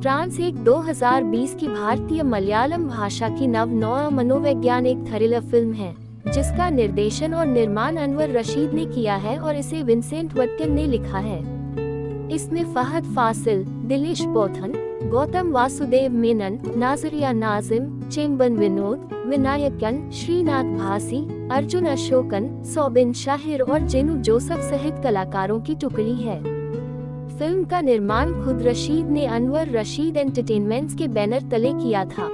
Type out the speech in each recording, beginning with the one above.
Trans एक 2020 की भारतीय मलयालम भाषा की नव मनोवैज्ञानिक थ्रिलर फिल्म है, जिसका निर्देशन और निर्माण अनवर रशीद ने किया है और इसे विंसेंट वटकन ने लिखा है। इसमें फहद फासिल, दिलीश पोथन, गौतम वासुदेव मेनन, नाजरिया नाजिम, चेंबन विनोद, विनायकन, श्रीनाथ भासी, अर्जुन अशोकन, सौबिन शाहिर और जेनू जोसफ सहित कलाकारों की टुकड़ी है। फिल्म का निर्माण खुद रशीद ने अनवर रशीद एंटरटेनमेंट्स के बैनर तले किया था।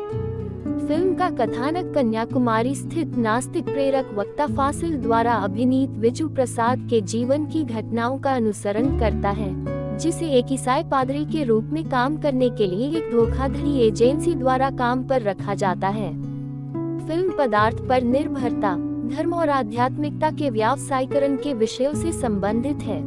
फिल्म का कथानक कन्याकुमारी स्थित नास्तिक प्रेरक वक्ता फासिल द्वारा अभिनीत विजू प्रसाद के जीवन की घटनाओं का अनुसरण करता है, जिसे एक ईसाई पादरी के रूप में काम करने के लिए एक धोखाधड़ी एजेंसी द्वारा काम पर रखा जाता है। फिल्म पदार्थ पर निर्भरता, धर्म और आध्यात्मिकता के व्यावसायीकरण के विषयों से संबंधित है।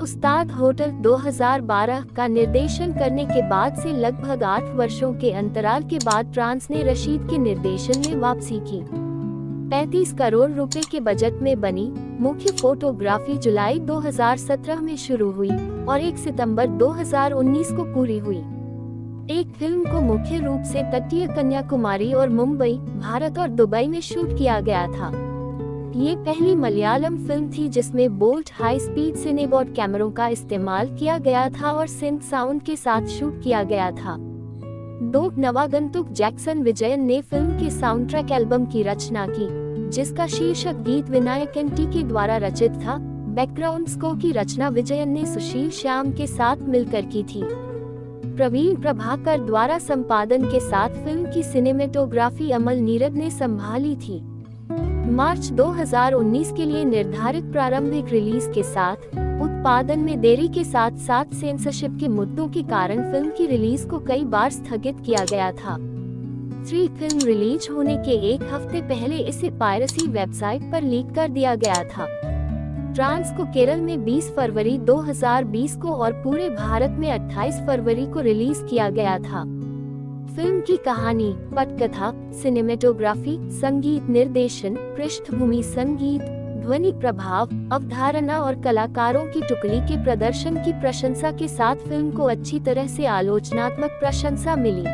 उस्ताद होटल 2012 का निर्देशन करने के बाद से लगभग 8 वर्षों के अंतराल के बाद ट्रांस ने रशीद के निर्देशन में वापसी की। 35 करोड़ रुपए के बजट में बनी मुख्य फोटोग्राफी जुलाई 2017 में शुरू हुई और 1 सितंबर 2019 को पूरी हुई। एक फिल्म को मुख्य रूप से तटीय कन्याकुमारी और मुंबई, भारत और दुबई में शूट किया गया था। ये पहली मलयालम फिल्म थी जिसमें बोल्ट हाई स्पीड सिनेबॉट कैमरों का इस्तेमाल किया गया था और सिंथ साउंड के साथ शूट किया गया था। दो नवागंतुक जैक्सन विजयन ने फिल्म के साउंड ट्रैक एल्बम की रचना की, जिसका शीर्षक गीत विनायकन टी के द्वारा रचित था। बैकग्राउंड स्कोर की रचना विजयन ने सुशील श्याम के साथ मिलकर की थी। प्रवीण प्रभाकर द्वारा संपादन के साथ फिल्म की सिनेमेटोग्राफी अमल नीरद ने संभाली थी। मार्च 2019 के लिए निर्धारित प्रारंभिक रिलीज के साथ उत्पादन में देरी के साथ साथ सेंसरशिप के मुद्दों के कारण फिल्म की रिलीज को कई बार स्थगित किया गया था। फिल्म रिलीज होने के एक हफ्ते पहले इसे पायरेसी वेबसाइट पर लीक कर दिया गया था। ट्रांस को केरल में 20 फरवरी 2020 को और पूरे भारत में 28 फरवरी को रिलीज किया गया था। फिल्म की कहानी, पटकथा, सिनेमेटोग्राफी, संगीत निर्देशन, पृष्ठभूमि संगीत, ध्वनि प्रभाव, अवधारणा और कलाकारों की टुकड़ी के प्रदर्शन की प्रशंसा के साथ फिल्म को अच्छी तरह से आलोचनात्मक प्रशंसा मिली।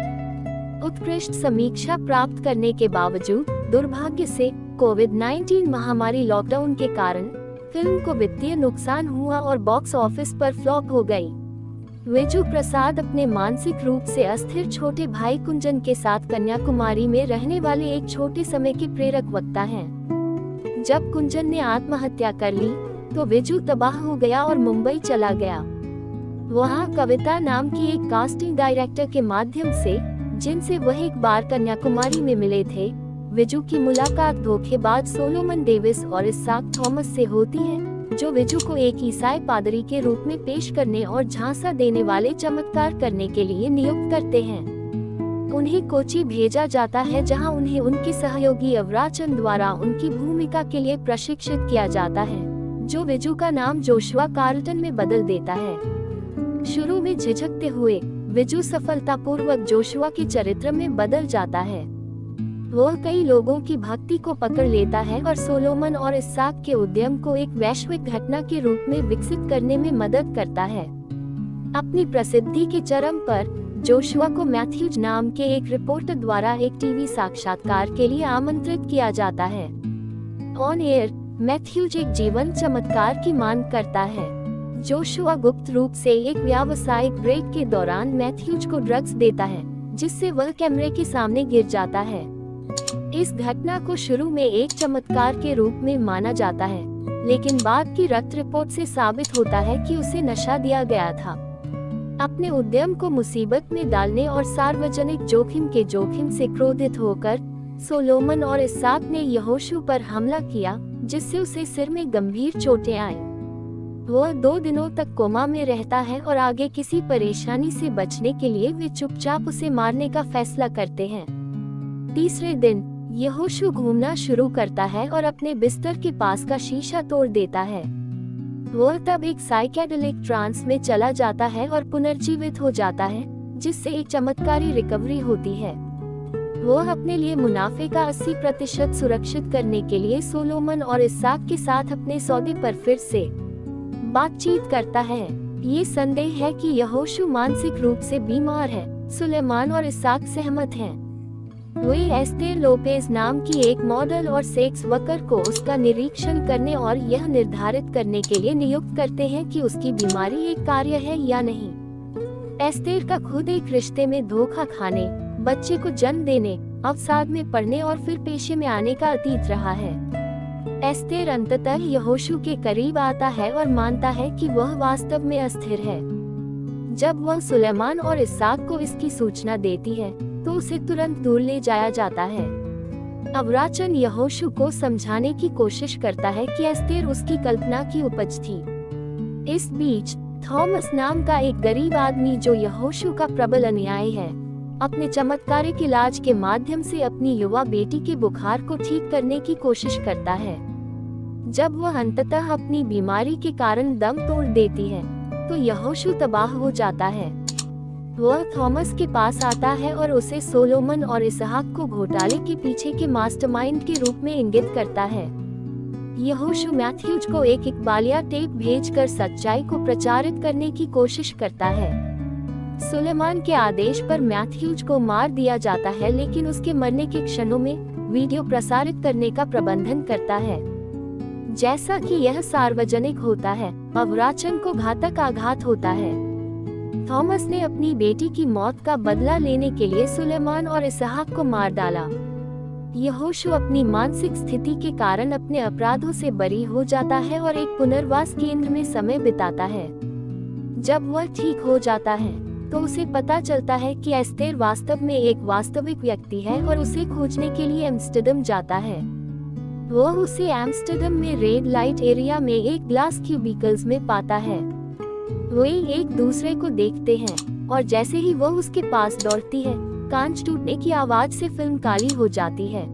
उत्कृष्ट समीक्षा प्राप्त करने के बावजूद दुर्भाग्य से कोविड-19 महामारी लॉकडाउन के कारण फिल्म को वित्तीय नुकसान हुआ और बॉक्स ऑफिस पर फ्लॉप हो गई। विजू प्रसाद अपने मानसिक रूप से अस्थिर छोटे भाई कुंजन के साथ कन्याकुमारी में रहने वाले एक छोटे समय के प्रेरक वक्ता हैं। जब कुंजन ने आत्महत्या कर ली तो विजू तबाह हो गया और मुंबई चला गया। वहां कविता नाम की एक कास्टिंग डायरेक्टर के माध्यम से, जिनसे वह एक बार कन्याकुमारी में मिले थे, विजू की मुलाकात धोखेबाज सोलोमन डेविस और इसाक थॉमस से होती है, जो विजू को एक ईसाई पादरी के रूप में पेश करने और झांसा देने वाले चमत्कार करने के लिए नियुक्त करते हैं। उन्हें कोची भेजा जाता है, जहां उन्हें उनके सहयोगी अवराचन द्वारा उनकी भूमिका के लिए प्रशिक्षित किया जाता है, जो विजू का नाम जोशुआ कार्लटन में बदल देता है। शुरू में झिझकते हुए विजू सफलतापूर्वक जोशुआ के चरित्र में बदल जाता है। वह कई लोगों की भक्ति को पकड़ लेता है और सोलोमन और इसाक के उद्यम को एक वैश्विक घटना के रूप में विकसित करने में मदद करता है। अपनी प्रसिद्धि के चरम पर जोशुआ को मैथ्यूज नाम के एक रिपोर्टर द्वारा एक टीवी साक्षात्कार के लिए आमंत्रित किया जाता है। ऑन एयर मैथ्यूज एक जीवन चमत्कार की मांग करता है। जोशुआ गुप्त रूप से एक व्यावसायिक ब्रेक के दौरान मैथ्यूज को ड्रग्स देता है, जिससे वह कैमरे के सामने गिर जाता है। इस घटना को शुरू में एक चमत्कार के रूप में माना जाता है, लेकिन बाद की रक्त रिपोर्ट से साबित होता है कि उसे नशा दिया गया था। अपने उद्यम को मुसीबत में डालने और सार्वजनिक जोखिम से क्रोधित होकर सोलोमन और इसाक ने यहोशू पर हमला किया, जिससे उसे सिर में गंभीर चोटें आईं। वह 2 दिनों तक कोमा में रहता है और आगे किसी परेशानी से बचने के लिए वे चुपचाप उसे मारने का फैसला करते हैं। तीसरे दिन यहोशू घूमना शुरू करता है और अपने बिस्तर के पास का शीशा तोड़ देता है। वह तब एक साइकेडेलिक ट्रांस में चला जाता है और पुनर्जीवित हो जाता है, जिससे एक चमत्कारी रिकवरी होती है। वह अपने लिए मुनाफे का 80% सुरक्षित करने के लिए सोलोमन और इसाक के साथ अपने सौदे पर फिर से बातचीत करता है। ये संदेह है कि यहोशू मानसिक रूप से बीमार है। सुलेमान और इसाक सहमत हैं। वे एस्तेर लोपेज नाम की एक मॉडल और सेक्स वर्कर को उसका निरीक्षण करने और यह निर्धारित करने के लिए नियुक्त करते हैं कि उसकी बीमारी एक कार्य है या नहीं। एस्तेर का खुद एक रिश्ते में धोखा खाने, बच्चे को जन्म देने, अवसाद में पड़ने और फिर पेशे में आने का अतीत रहा है। एस्तेर अंततः यहोशू के करीब आता है और मानता है कि वह वास्तव में अस्थिर है। जब वह सुलेमान और इसाक को इसकी सूचना देती है तो उसे तुरंत दूर ले जाया जाता है। अब्राचन यहोशू को समझाने की कोशिश करता है कि एस्तेर उसकी कल्पना की उपज थी। इस बीच थॉमस नाम का एक गरीब आदमी जो यहोशू का प्रबल अनुयायी है, अपने चमत्कारिक इलाज के माध्यम से अपनी युवा बेटी के बुखार को ठीक करने की कोशिश करता है। जब वह अंततः अपनी बीमारी के कारण दम तोड़ देती है तो यहोशू तबाह हो जाता है। वह थॉमस के पास आता है और उसे सोलोमन और इसहाक को घोटाले के पीछे के मास्टरमाइंड के रूप में इंगित करता है। यहोशू मैथ्यूज को एक इकबालिया टेप भेजकर सच्चाई को प्रचारित करने की कोशिश करता है। सुलेमान के आदेश पर मैथ्यूज को मार दिया जाता है, लेकिन उसके मरने के क्षणों में वीडियो प्रसारित करने का प्रबंधन करता है। जैसा कि यह सार्वजनिक होता है, अब्राचन को घातक आघात होता है। थॉमस ने अपनी बेटी की मौत का बदला लेने के लिए सुलेमान और इसहाक को मार डाला। यहोशू अपनी मानसिक स्थिति के कारण अपने अपराधों से बरी हो जाता है और एक पुनर्वास केंद्र में समय बिताता है। जब वह ठीक हो जाता है तो उसे पता चलता है कि एस्तेर वास्तव में एक वास्तविक व्यक्ति है और उसे खोजने के लिए एम्स्टर्डम जाता है। वह उसे एम्स्टर्डम में रेड लाइट एरिया में एक ग्लास क्यूबिकल्स में पाता है। वे एक दूसरे को देखते हैं और जैसे ही वह उसके पास दौड़ती है, कांच टूटने की आवाज से फिल्म काली हो जाती है।